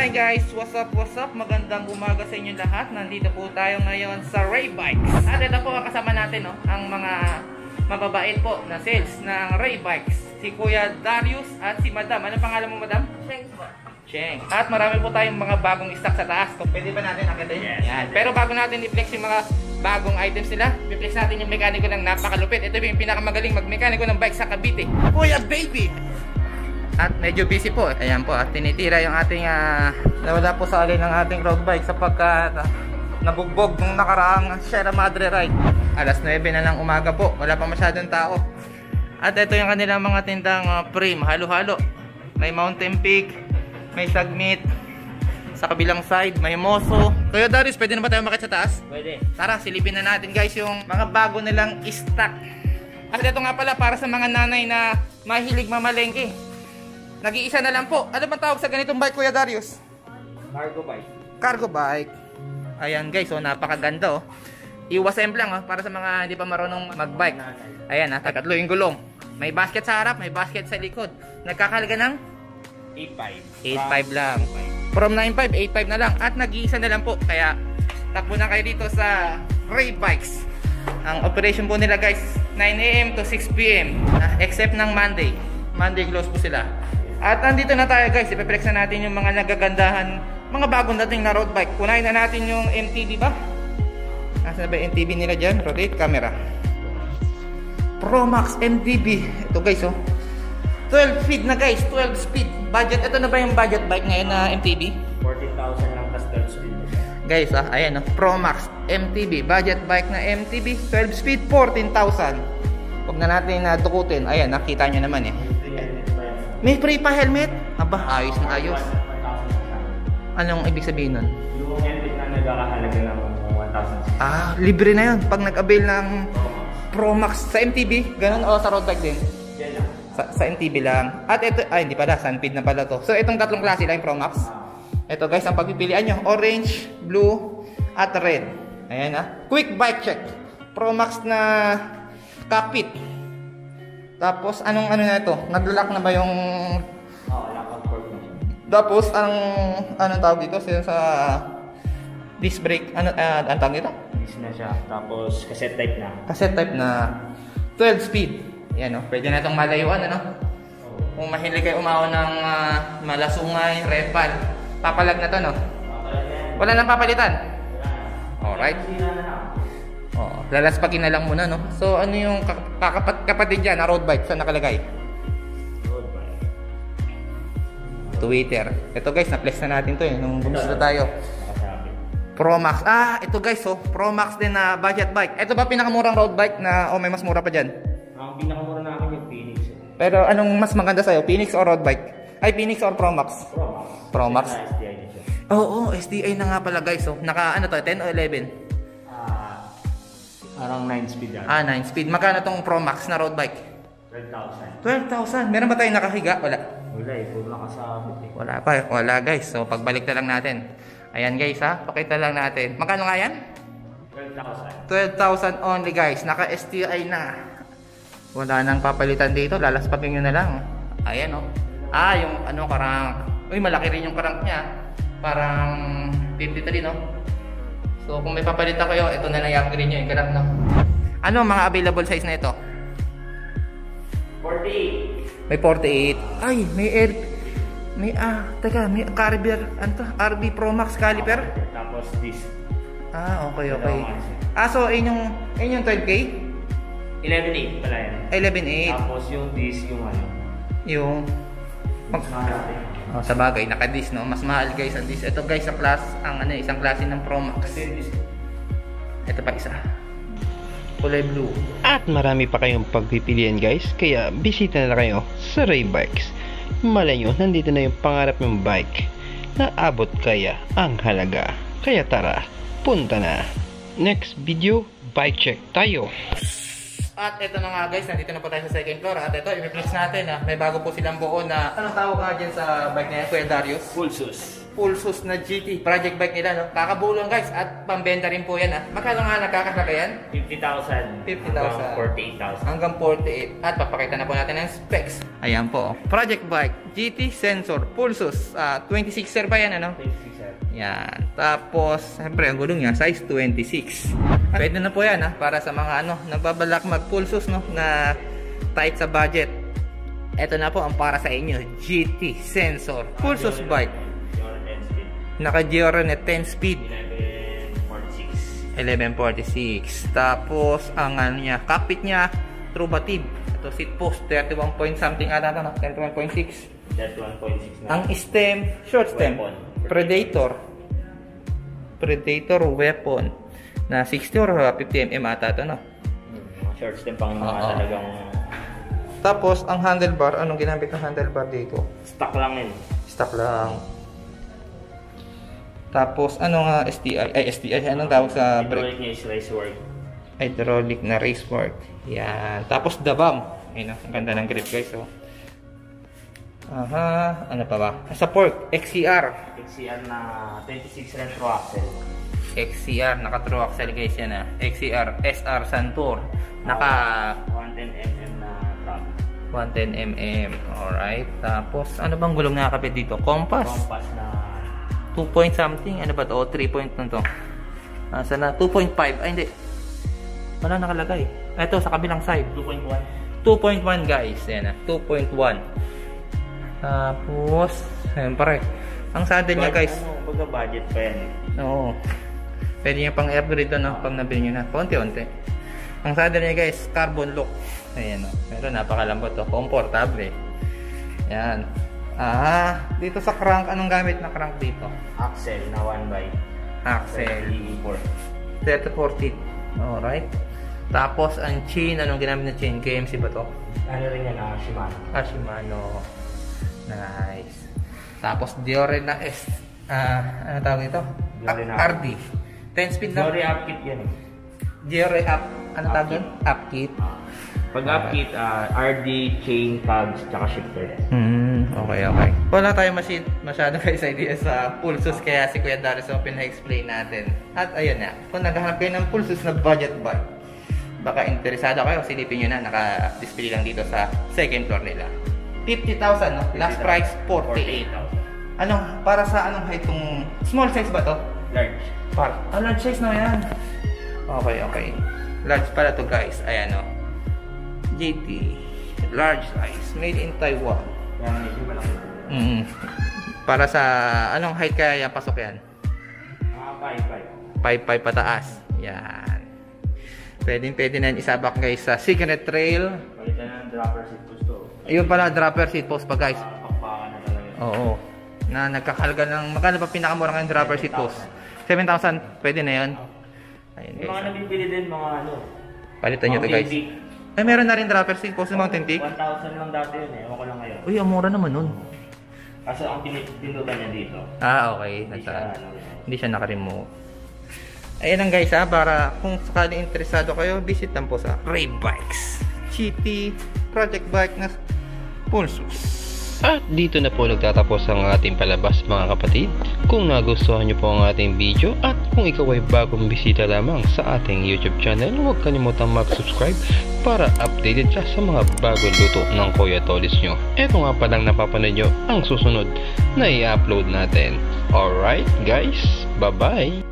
Hi guys, what's up? Magandang umaga sa inyo lahat. Nandito po tayo ngayon sa Ray Bikes. At ito po kasama natin ang mga mababait po na sales ng Ray Bikes. Si Kuya Darius at si Madam. Ano pangalan mo, Madam? Cheng po. Cheng. At marami po tayong mga bagong stock sa taas. Pwede ba natin akitin? Yes. Yan. Pero bago natin i-flex yung mga bagong items nila, i-flex natin yung mekaniko ng napakalupit. Ito yung pinakamagaling magmekaniko ng bike sa Cavite, Kuya Baby. At medyo busy po. Ayan po, at tinitira yung ating nawala po sa alin ng ating road bike sapagkat nabugbog nung nakaraang Sierra Madre ride. Alas 9 na ng umaga po, wala pa masyadong tao. At ito yung kanilang mga tindang frame, halo-halo. May Mountain Peak, may Sagmit, sa kabilang side may Moso. Kuya Darius, pwede na ba tayo makit sa taas? Pwede. Tara, silipin na natin guys yung mga bago nilang stock. At ito nga pala para sa mga nanay na mahilig mamalengke. Nag-iisa na lang po. Ano bang tawag sa ganitong bike, Kuya Darius? Cargo bike. Cargo bike. Ayan guys, napakaganda oh. I-assemble lang para sa mga hindi pa marunong mag-bike. Ayan tatlo yung gulong. May basket sa harap, may basket sa likod. Nagkakalaga ng 8.5. 8.5 lang. From 9.5, 8.5 na lang. At nag-iisa na lang po. Kaya takbo na kayo dito sa Ray Bikes. Ang operation po nila guys, 9 AM to 6 PM. Except ng Monday. Monday close po sila. At nandito na tayo guys, ipeplex na natin yung mga nagagandahan, mga bagong dating na road bike. Kunain na natin yung MTB ba? Nasaan ba yung MTB nila dyan? Rotate camera. Promax MTB. Ito guys 12 speed na guys, 12 speed. Budget, ito na ba yung budget bike ngayon na MTB? 40,000 lang plus 12 speed. Guys ayan Promax MTB. Budget bike na MTB, 12 speed, 14,000. Huwag na natin dukutin. Ayan, nakita nyo naman May free pa helmet? Aba, ayos na ayos. Anong ibig sabihin nun? Yung helmet na nagkakahalaga ng 1,000. Libre na yun. Pag nag-avail ng Promax sa MTB, ganun o sa road bike din? Yan lang. Sa MTB lang. At ito, hindi pala, Sunpeed na pala to. So itong tatlong klase lang yung Promax. Ito guys, ang pagpipilian nyo, orange, blue, at red. Ayan Quick bike check. Promax na cockpit. Tapos, anong na ito? Nag-lock na ba yung... Lock and fork na siya. Tapos, anong tawag dito? Sa disc brake, anong tawag dito? Disc na siya. Tapos, cassette type na. Cassette type na 12 speed. Yan Pwede na itong malayuan, Kung mahilig kayo umahon ng Malasungay, Repal. Papalag na to, Wala nang papalitan? Alright. Lalaspagin na lang muna, So, ano yung kapatid dyan na road bike? Saan nakalagay? Road bike. Twitter. Ito guys, na-flex na natin to nung gusto tayo. Nakasabi. Promax. Ito guys, Promax din na budget bike. Ito ba pinakamurang road bike na, may mas mura pa dyan? Ang pinakamura namin yung Phoenix. Pero anong mas maganda sa'yo? Phoenix or road bike? Phoenix or Promax? Promax. SDI na siya. Oo, SDI na nga pala guys. Naka 10 o 11? Parang 9 speed yan. 9 speed. Magkano tong Promax na road bike? 12,000. 12,000. Meron ba tayong nakahiga? Wala. Wala puro nakasabit Wala pa. Wala guys. So pagbalik na lang natin. Ayan guys pakita lang natin. Magkano nga yan? 12,000 only guys. Naka STI na. Wala nang papalitan dito. Lalaspagin nyo na lang. Ayan yung karang. Malaki rin yung karang niya. Parang 53 So kung may papalitan kayo, ito na lang i-upgrade nyo yung karang Ano mga available size na ito? 48. May 48. Ay, may Carrier, RB Promax caliper. Tapos this. Okay. So ayun yung 12K? 11.8 pala yan. 11.8. Tapos yung this, Yung sa bagay, naka-disc mas mahal guys ang disc. Ito guys, isang klase ng Promax. Ito pa isa. Kulay blue. At marami pa kayong pagpipilian guys, kaya bisita na kayo sa Ray Bikes. Malay nyo, nandito na yung pangarap ng bike na abot kaya ang halaga. Kaya tara, punta na. Next video, bike check tayo. At ito na nga guys, nandito na po tayo sa second floor. At ito, i-flex natin May bago po silang buo na, anong tawag nga dyan sa bike na yan, Kuya Darius? Full sus. Pulsus na GT project bike nila, no? Kakabulong guys, at pambenta rin po yan, ha? Magkano nga nagkakasaka yan? 50,000. 50,000. 48,000. Hanggang 48. At papakita na po natin ang specs. Ayan po, project bike, GT sensor, Pulsus, 26er ba yan, ano? 26,000. Yan. Tapos, siyempre, ang gulong niya, size 26. Pwede na po yan, ha? Para sa mga, nagbabalak mag-Pulsus, no? Na tight sa budget. Ito na po ang para sa inyo, GT sensor, Pulsus bike. Naka-Gioran 10 speed. 1146. Tapos, ang niya, cockpit niya, Trubative. Ito, seat post, 31 point something ata, 31.6. 31.6 na. Ang stem, short stem, Weapon. Predator weapon na 60 or 50 mm ata ito, no? Short stem pang mga Oo. talagang Tapos, ang handlebar, anong ginamit ng handlebar dito? stock lang yun. Stock lang. Tapos, anong STI, anong tawag sa brake? Hydraulic niya is race work. Hydraulic na race work. Yan. Tapos, the bomb. Ayun, ang ganda ng grip, guys, oh. Aha, ano pa ba? Support, XCR. XCR na 26 retro axle. XCR, naka true axle, guys, yan, ah. XCR, SR Santur. Naka 110mm na truck. 110mm. Alright. Tapos, ano bang gulong nakakapit dito? Compass. Compass na 2 point something. Ano ba to? O 3 point na to. Asa na? 2.5. Ay, hindi. Wala nakalagay. Ito, sa kabilang side. 2.1. 2.1, guys. Yan na. 2.1. Tapos, siyempre, ang saddle niya, guys. Baga budget pa yan. Oo. Pwede niya pang i-upgrade to, no? Pag nabili niyo na. Paunti-unti. Ang saddle niya, guys, carbon look. Ayan, no? Pero napakalambot to. Komportable. Yan. Dito sa crank, anong gamit na crank dito? Axle na 1x. Axle. 30 3040. Alright. Tapos, ang chain, anong ginamit na chain? KMC ba to? Ano rin yan, Shimano. Shimano. Nice. Tapos, Diore na ano tawag ito? Diore na RD. 10 speed na. Sorry, upkit yan eh. Diore up. Ano tawag yun? Upkit. Pag upkit, RD, chain, tags, tsaka shifter. Okay. Wala tayong masyado guys idea sa Pulsus, kaya si Kuya Darius ang pina-explain natin. At ayun na, kung naghahanap kayo ng Pulsus na budget bike, baka interesado kayo, silipin nyo na, naka-display lang dito sa second floor nila. 50,000, no? Last price, 48. 48,000. Anong, para sa anong height itong, small size ba to? Large. Large size na yan. Okay. Large pala to guys, ayan o. GT, large size, made in Taiwan. Kaya medyo malaki. Para sa anong height kaya yan, pasok yan? 5'5". 5'5 pataas. Yan. Pwede na yan isabak guys sa Signet Trail. Palitan ng dropper seat post to. Ayun pala, dropper seat post pa guys. Pakpakan na talaga. Oo. Na nagkakalga ng, magkano pa pinakamura ng dropper seat post? 7,000. Pwede na yun. Ayun Yung mga guys. nabibili din, mga ano. Palitan nyo to Mountain guys. Peak. Ay, meron na rin dropper seat post ng Mountain Peak. 1,000 lang dati yun eh. Ewan ko lang ngayon. Uy, ang mura naman nun. Kaso ang pinutan niya dito. Okay. Hindi siya naka-remove. Ayan lang guys para kung sakali interesado kayo, visit lang po sa Ray Bikes GT project bike na Pulsus. At dito na po nagtatapos ang ating palabas mga kapatid. Kung nagustuhan nyo po ang ating video at kung ikaw ay bagong bisita lamang sa ating YouTube channel, huwag kalimutang mag-subscribe para updated ka sa mga bagong luto ng Kuya Tolis nyo. Eto nga palang napapanood nyo ang susunod na i-upload natin. Alright guys, bye bye!